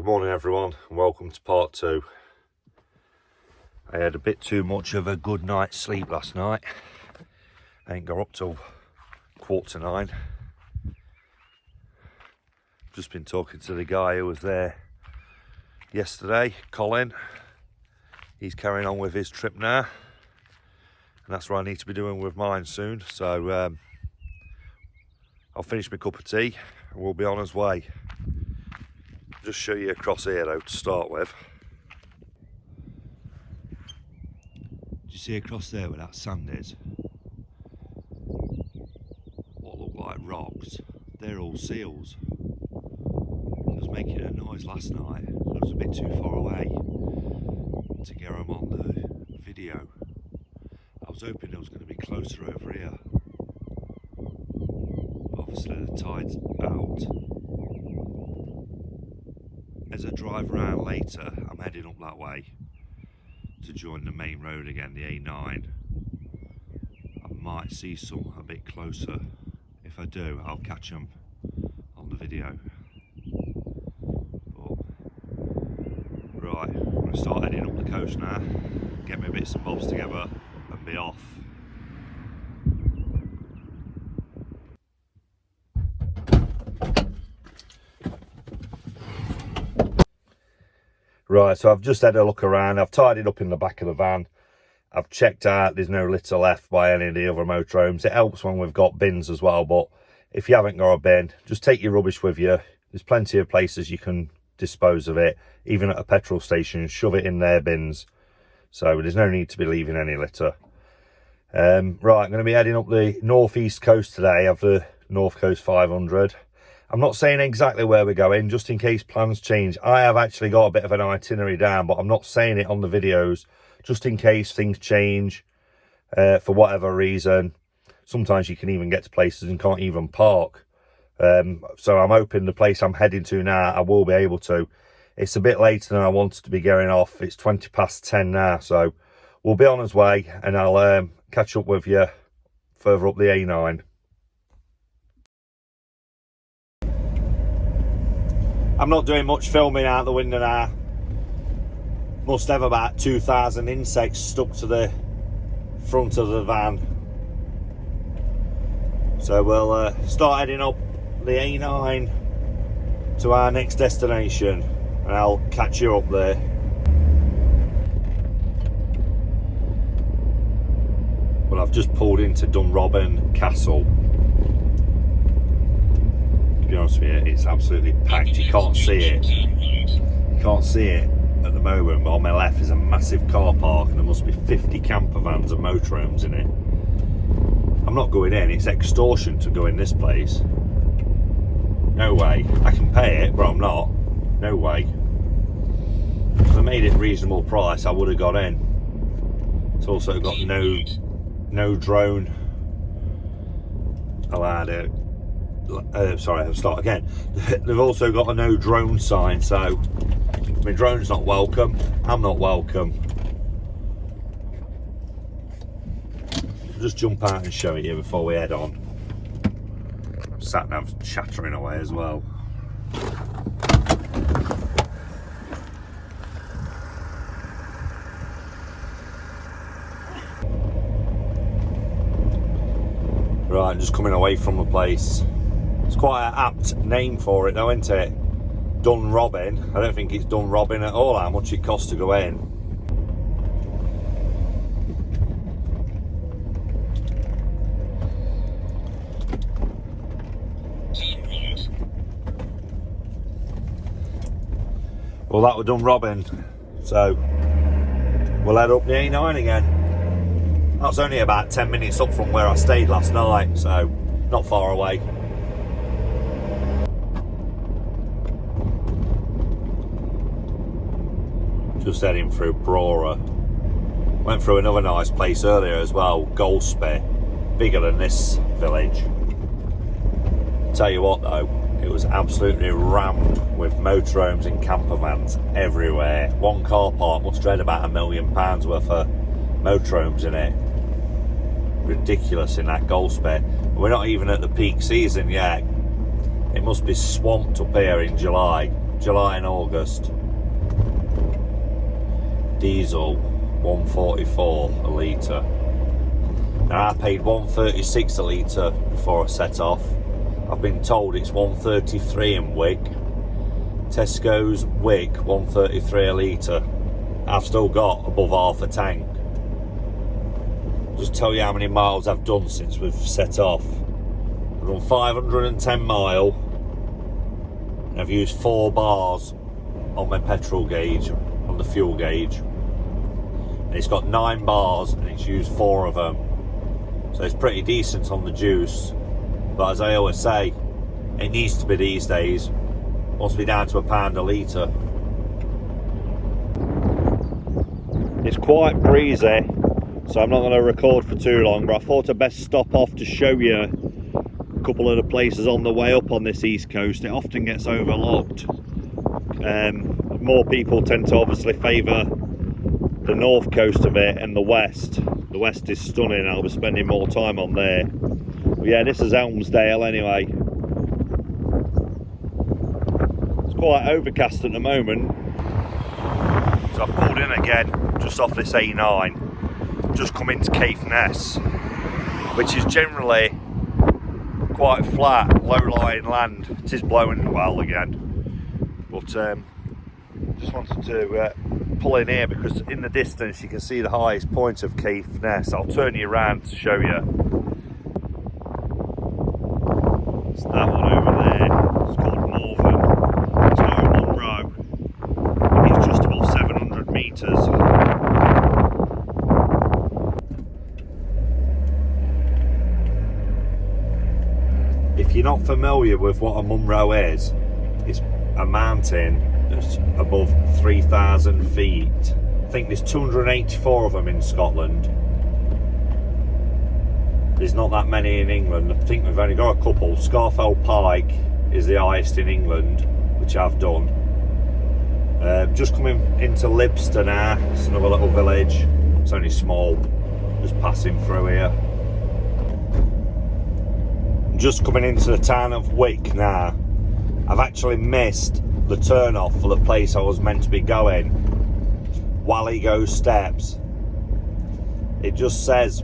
Good morning everyone and welcome to part 2. I had a bit too much of a good night's sleep last night. I ain't got up till 8:45. Just been talking to the guy who was there yesterday, Colin. He's carrying on with his trip now, and that's what I need to be doing with mine soon. So I'll finish my cup of tea and we'll be on his way. Just show you across here though to start with. Do you see across there where that sand is? What look like rocks? They're all seals. It was making a noise last night. I was a bit too far away to get them on the video. I was hoping it was going to be closer over here. But obviously the tide's out. As I drive around later, I'm heading up that way to join the main road again, the A9. I might see some a bit closer. If I do, I'll catch them on the video. But, right, I'm going to start heading up the coast now, get my bits and bobs together and be off. Right, so I've just had a look around. I've tidied up in the back of the van. I've checked out there's no litter left by any of the other motorhomes. It helps when we've got bins as well, but if you haven't got a bin, just take your rubbish with you. There's plenty of places you can dispose of it, even at a petrol station, shove it in their bins. So there's no need to be leaving any litter. Right, I'm going to be heading up the northeast coast today of the North Coast 500. I'm not saying exactly where we're going, just in case plans change. I have actually got a bit of an itinerary down, but I'm not saying it on the videos, just in case things change for whatever reason. Sometimes you can even get to places and can't even park. So I'm hoping the place I'm heading to now, I will be able to. It's a bit later than I wanted to be going off. It's 10:20 now, so we'll be on his way, and I'll catch up with you further up the A9. I'm not doing much filming out the window now. Must have about 2,000 insects stuck to the front of the van. So we'll start heading up the A9 to our next destination, and I'll catch you up there. Well, I've just pulled into Dunrobin Castle. To be honest with you, it's absolutely packed. You can't see it. You can't see it at the moment, but on my left is a massive car park and there must be 50 camper vans and motorhomes in it. I'm not going in. It's extortion to go in this place. No way. I can pay it, but I'm not. No way. If I made it reasonable price, I would have got in. It's also got no drone allowed. Sorry, I'll start again. They've also got a no drone sign, so if my drone's not welcome, I'm not welcome. I'll just jump out and show it you before we head on. Sat nav's chattering away as well. Right, just coming away from the place. It's quite an apt name for it though, isn't it? Dunrobin. I don't think it's Dunrobin at all how much it costs to go in. Well, that was Dunrobin. So we'll head up the A9 again. That's only about 10 minutes up from where I stayed last night, so not far away. Just heading through Brora. Went through another nice place earlier as well, Golspie, bigger than this village. Tell you what though, it was absolutely rammed with motorhomes and camper vans everywhere. One car park must have had about £1 million worth of motorhomes in it. Ridiculous in that Golspie. We're not even at the peak season yet. It must be swamped up here in July. July and August. Diesel 144 a litre. Now I paid 136 a litre before I set off. I've been told it's 133 in Wick. Tesco's Wick 133 a litre. I've still got above half a tank. Just tell you how many miles I've done since we've set off. I've done 510 mile. And I've used 4 bars on my petrol gauge, on the fuel gauge. And it's got 9 bars and it's used 4 of them. So it's pretty decent on the juice. But as I always say, it needs to be these days. Must be down to £1 a litre. It's quite breezy, so I'm not going to record for too long, but I thought I'd best stop off to show you a couple of the places on the way up on this east coast. It often gets overlooked. More people tend to obviously favour the north coast of it and the west. The west is stunning. I'll be spending more time on there. But yeah, this is Elmsdale anyway. It's quite overcast at the moment. So I've pulled in again, just off this A9. Just come into Caithness, which is generally quite flat, low-lying land. It is blowing well again. But just wanted to pull in here because in the distance you can see the highest point of Caithness. I'll turn you around to show you. It's that one over there. It's called Morven. It's not Monroe. It's just above 700 metres. If you're not familiar with what a Munro is, it's a mountain that's above 3,000 feet. I think there's 284 of them in Scotland. There's not that many in England. I think we've only got a couple. Scafell Pike is the highest in England, which I've done. Just coming into Libster now. It's another little village. It's only small. Just passing through here. Just coming into the town of Wick now. I've actually missed the turn off for the place I was meant to be going. Walligo Steps. It just says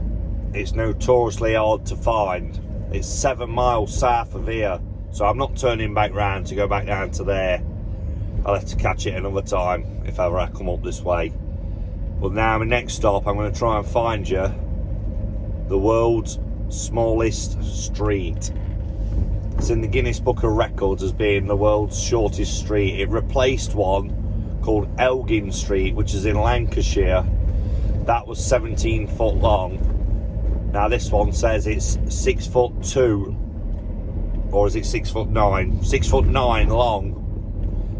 it's notoriously hard to find. It's 7 miles south of here, so I'm not turning back round to go back down to there. I'll have to catch it another time if ever I come up this way. But now my next stop, I'm going to try and find you the world's smallest street. It's in the Guinness Book of Records as being the world's shortest street. It replaced one called Elgin Street, which is in Lancashire. That was 17 foot long. Now this one says it's 6'2", or is it 6'9"? 6'9" long.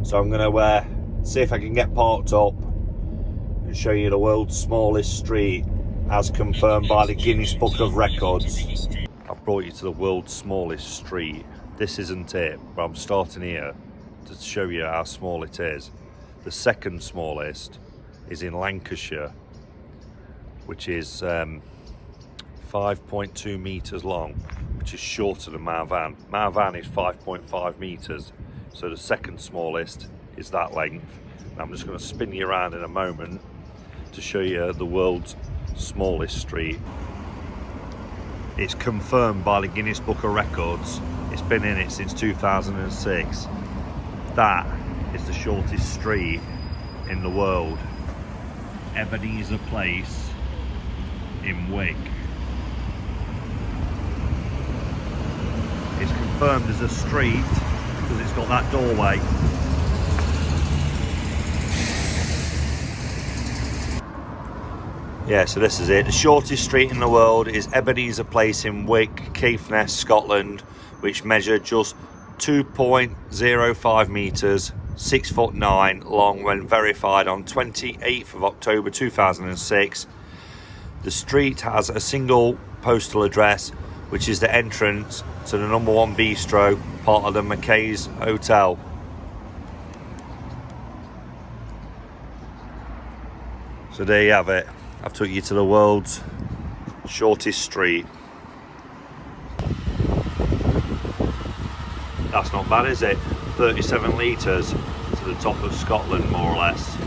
So I'm going to see if I can get parked up and show you the world's smallest street, as confirmed by the Guinness Book of Records. I've brought you to the world's smallest street. This isn't it, but I'm starting here to show you how small it is. The second smallest is in Lancashire, which is 5.2 metres long, which is shorter than my van. My van is 5.5 metres, so the second smallest is that length. And I'm just going to spin you around in a moment to show you the world's smallest street. It's confirmed by the Guinness Book of Records. It's been in it since 2006. That is the shortest street in the world. Ebenezer Place in Wick. It's confirmed as a street because it's got that doorway. Yeah, so this is it. The shortest street in the world is Ebenezer Place in Wick, Caithness, Scotland, which measured just 2.05 metres, 6'9" long when verified on 28th of October 2006. The street has a single postal address, which is the entrance to the number 1 bistro, part of the Mackay's Hotel. So there you have it. I've took you to the world's shortest street. That's not bad, is it? 37 litres, the top of Scotland, more or less.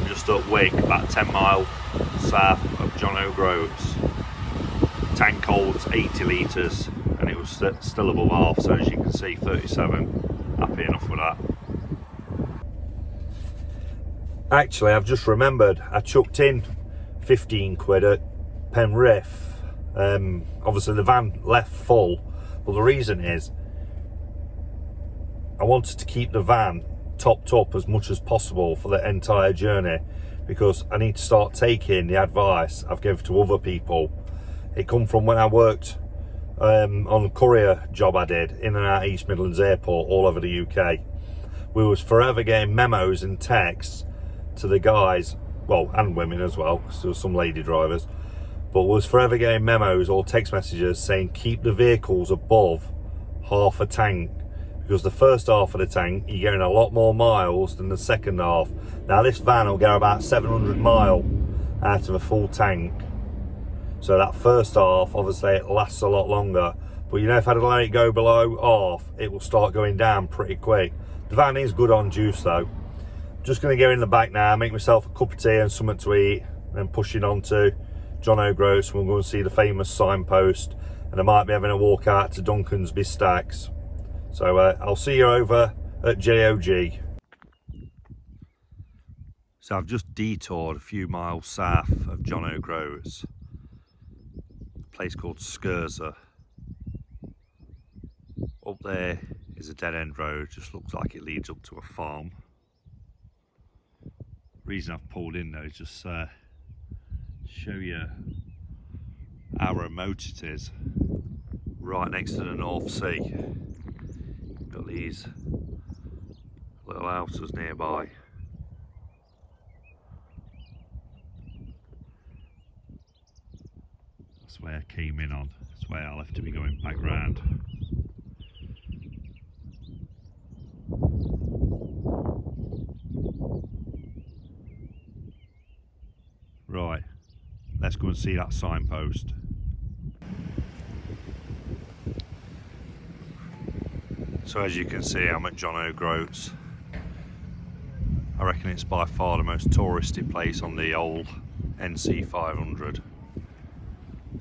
Just up Wick, about 10 mile south of John O Groats. Tank holds 80 litres and it was still above half, so as you can see 37. Happy enough with that. Actually, I've just remembered I chucked in 15 quid at Penrith. Obviously the van left full, but the reason is I wanted to keep the van topped up as much as possible for the entire journey, because I need to start taking the advice I've given to other people. It come from when I worked on a courier job I did in and out East Midlands Airport all over the UK. We was forever getting memos and texts to the guys, well, and women as well, because there were some lady drivers, but was forever getting memos or text messages saying keep the vehicles above half a tank, because the first half of the tank you're getting a lot more miles than the second half. Now this van will go about 700 mile out of a full tank, so that first half obviously it lasts a lot longer, but you know, if I'd let it go below half it will start going down pretty quick. The van is good on juice though. Just going to go in the back now, make myself a cup of tea and something to eat, and then push it on to John O Groats. We'll go and see the famous signpost, and I might be having a walk out to Duncansby Stacks. So I'll see you over at JOG. So I've just detoured a few miles south of John O Groats, a place called Skirza. Up there is a dead end road, just looks like it leads up to a farm. Reason I've pulled in though is just show you how remote it is, right next to the North Sea. Got these little houses nearby. That's where I came in on, that's where I'll have to be going back round. Right, let's go and see that signpost. So as you can see, I'm at John O Groats. I reckon it's by far the most touristy place on the old NC500.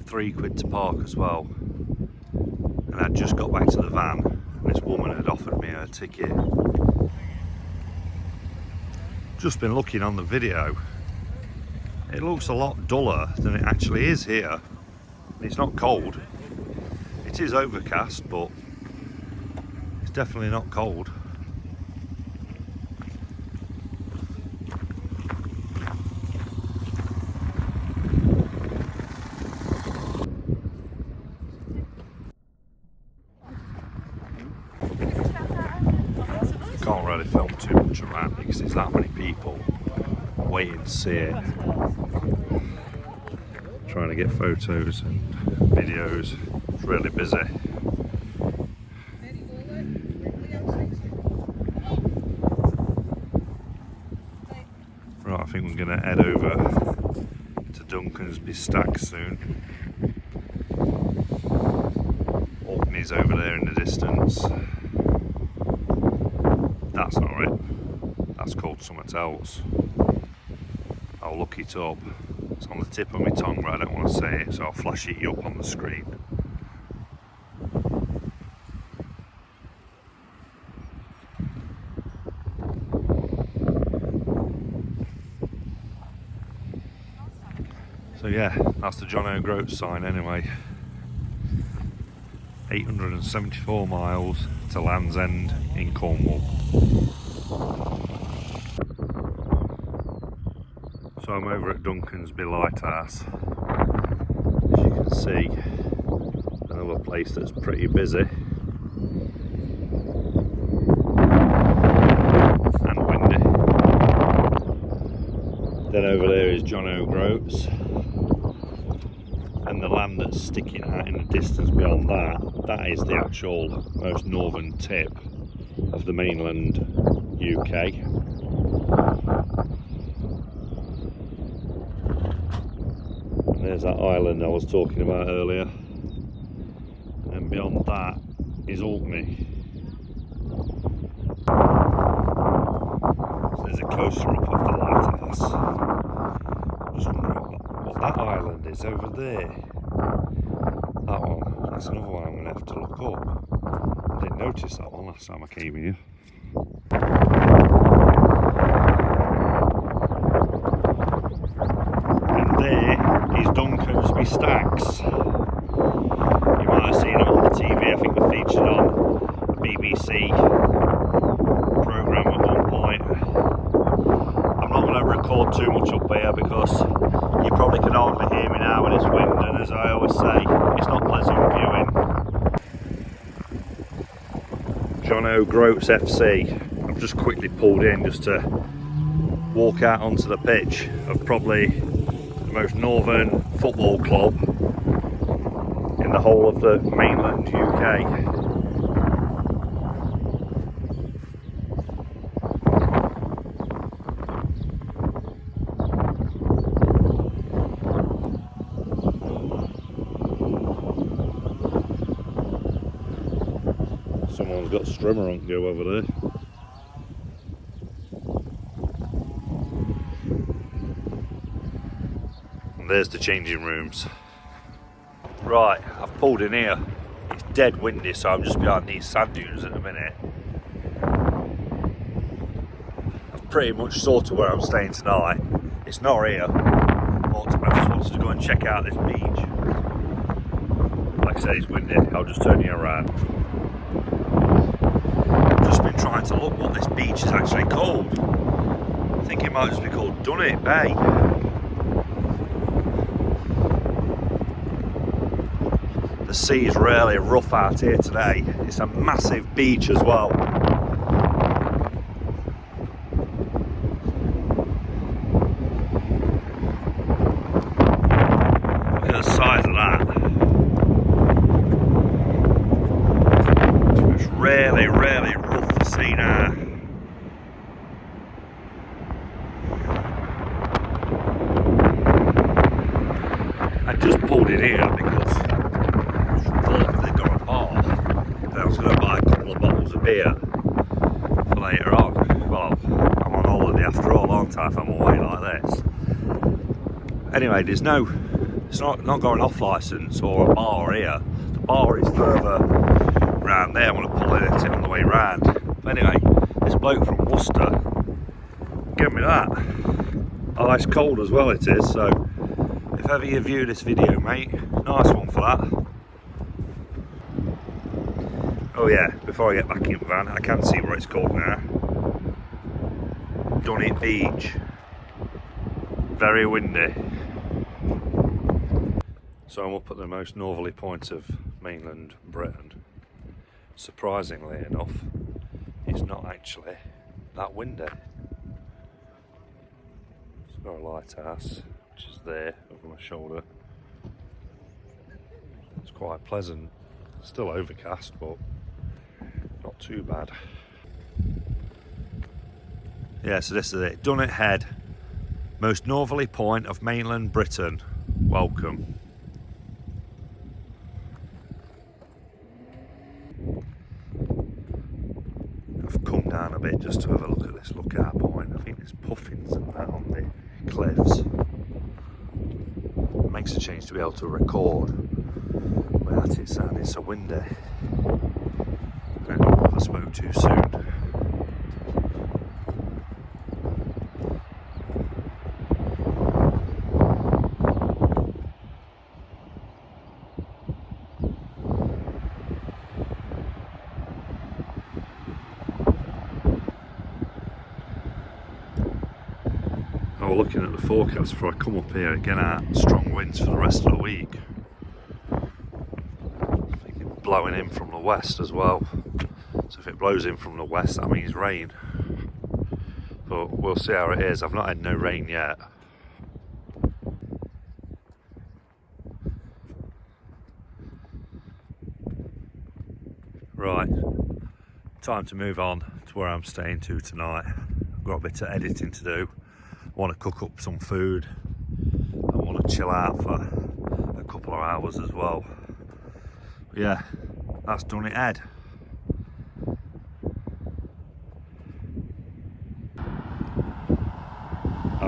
£3 to park as well. And I just got back to the van and this woman had offered me her ticket. Just been looking on the video. It looks a lot duller than it actually is here. It's not cold. It is overcast, but it's definitely not cold. Can't really film too much around because there's that many people waiting to see it. Trying to get photos and videos. It's really busy. Right, I think we're going to head over to Duncansby Stacks soon. Orkney's over there in the distance. That's not it. That's called something else. I'll look it up. It's on the tip of my tongue, but I don't want to say it, so I'll flash it up on the screen. So yeah, that's the John O Groats sign anyway. 874 miles to Land's End in Cornwall. So I'm over at Duncansby Lighthouse. As you can see, another place that's pretty busy and windy. Then over there is John O Groats, and the land that's sticking out in the distance beyond that, that is the actual most northern tip of the mainland UK. There's that island I was talking about earlier, and beyond that is Orkney. closer up of the lighthouse. I'm just wondering what that island is over there. That one, that's another one I'm going to have to look up. I didn't notice that one last time I came here. And there is Duncansby Stacks. You might have seen them on the TV. I think they're featured on a BBC programme at one point. I'm not going to record too much up here because you probably can hardly hear me now with this wind, and as I always say, it's not pleasant viewing. John O Groats FC. I've just quickly pulled in just to walk out onto the pitch of probably the most northern football club in the whole of the mainland UK. Someone's got strimmer on go over there. And there's the changing rooms. Right, I've pulled in here. It's dead windy, so I'm just behind these sand dunes at the minute. I've pretty much sorted where I'm staying tonight. It's not here, but I just wanted to go and check out this beach. Like I said, it's windy. I'll just turn you around. I've just been trying to look what this beach is actually called. I think it might just be called Dunnet Bay. The sea is really rough out here today. It's a massive beach as well. Look at the size of that. It's really, really rough to see now. I just pulled in here because beer for later on. Well, I'm on holiday after all, aren't I, if I'm away like this. Anyway, it's not got an off licence or a bar here. The bar is further round there. I'm going to pull it on the way round. But anyway, this bloke from Worcester gave me that. Ice cold as well it is, so if ever you view this video, mate, nice one for that. Oh yeah, before I get back in the van, I can't see what it's called now. Dunnet Beach. Very windy. So I'm up at the most northerly point of mainland Britain. Surprisingly enough, it's not actually that windy. It's got a lighthouse, which is there over my shoulder. It's quite pleasant. Still overcast, but not too bad. Yeah, so this is it. Dunnet Head, most northerly point of mainland Britain. Welcome. I've come down a bit just to have a look at this lookout point. I think there's puffins and that on the cliffs. It makes a change to be able to record without it sounding so windy. I don't know if I spoke too soon. I was looking at the forecast before I come up here, again out strong winds for the rest of the week. I think it's blowing in from the west as well. So if it blows in from the west, that means rain. But we'll see how it is. I've not had no rain yet. Right, time to move on to where I'm staying to tonight. I've got a bit of editing to do. I want to cook up some food. I want to chill out for a couple of hours as well. But yeah, that's Dunnet Head.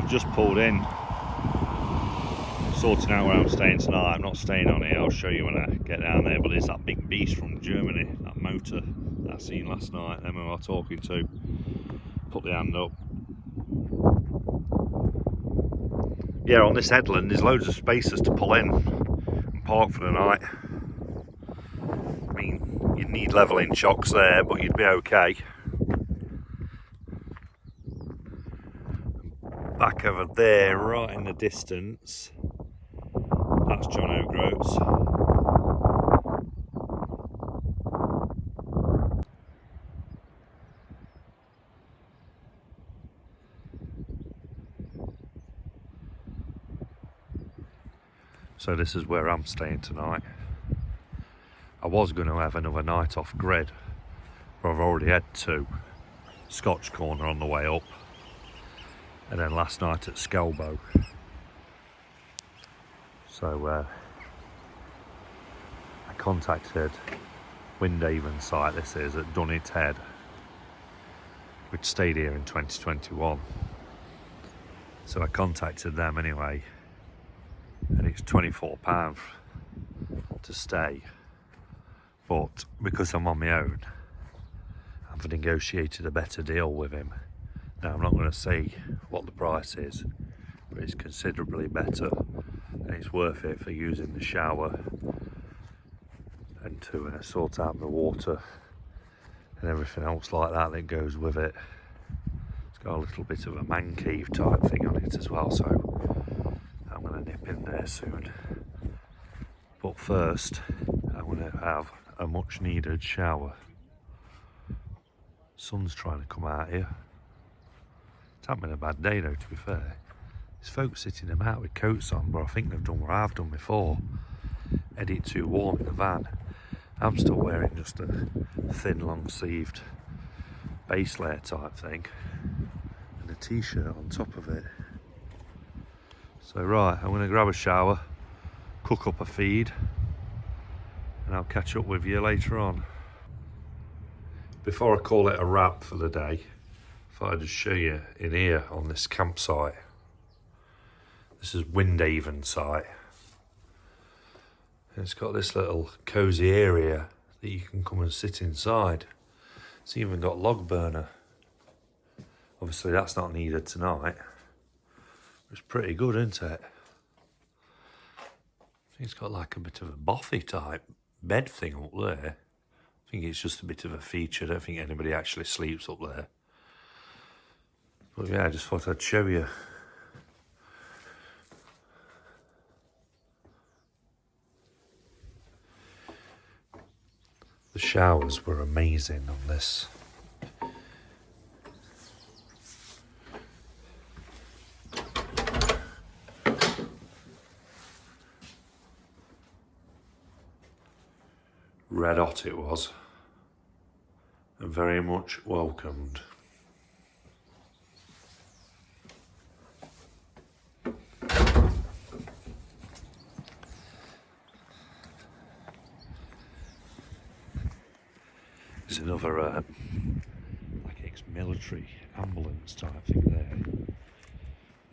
I've just pulled in, sorting out where I'm staying tonight. I'm not staying on here, I'll show you when I get down there, but it's that big beast from Germany, that motor that I seen last night, them who I was talking to. Put the hand up. Yeah, on this headland there's loads of spaces to pull in and park for the night. I mean, you'd need levelling shocks there, but you'd be okay. Back over there, right in the distance, that's John O Groats. So this is where I'm staying tonight. I was going to have another night off grid, but I've already had two. Scotch Corner on the way up, and then last night at Skelbo. So I contacted Windhaven site, this is, at Dunnet Head, which stayed here in 2021. So I contacted them anyway, and it's £24 to stay. But because I'm on my own, I've negotiated a better deal with him. Now, I'm not going to say what the price is, but it's considerably better, and it's worth it for using the shower and to sort out the water and everything else like that that goes with it. It's got a little bit of a man cave type thing on it as well, so I'm going to nip in there soon. But first, I'm going to have a much needed shower. Sun's trying to come out here. It's not been a bad day though, to be fair. There's folks sitting them out with coats on, but I think they've done what I've done before. Had it too warm in the van. I'm still wearing just a thin, long-sleeved base layer type thing and a t-shirt on top of it. So right, I'm going to grab a shower, cook up a feed, and I'll catch up with you later on. Before I call it a wrap for the day, I thought I'd just show you in here on this campsite. This is Windhaven site. And it's got this little cosy area that you can come and sit inside. It's even got log burner. Obviously that's not needed tonight. It's pretty good, isn't it? I think it's got like a bit of a bothy type bed thing up there. I think it's just a bit of a feature. I don't think anybody actually sleeps up there. But yeah, I just thought I'd show you. The showers were amazing on this. Red hot it was, and very much welcomed. There's another like ex-military ambulance type thing there.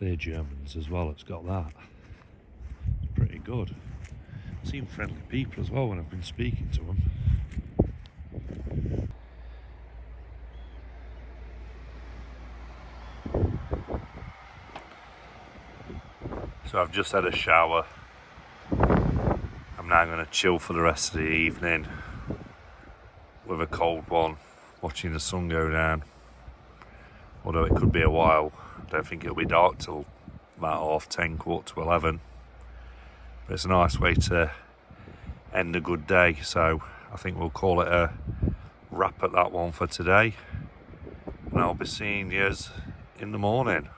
They're Germans as well, it's got that. It's pretty good. Seem friendly people as well when I've been speaking to them. So I've just had a shower. I'm now going to chill for the rest of the evening with a cold one, watching the sun go down. Although it could be a while. I don't think it'll be dark till about 10:30, 11:15. But it's a nice way to end a good day, so I think we'll call it a wrap at that one for today, and I'll be seeing you in the morning.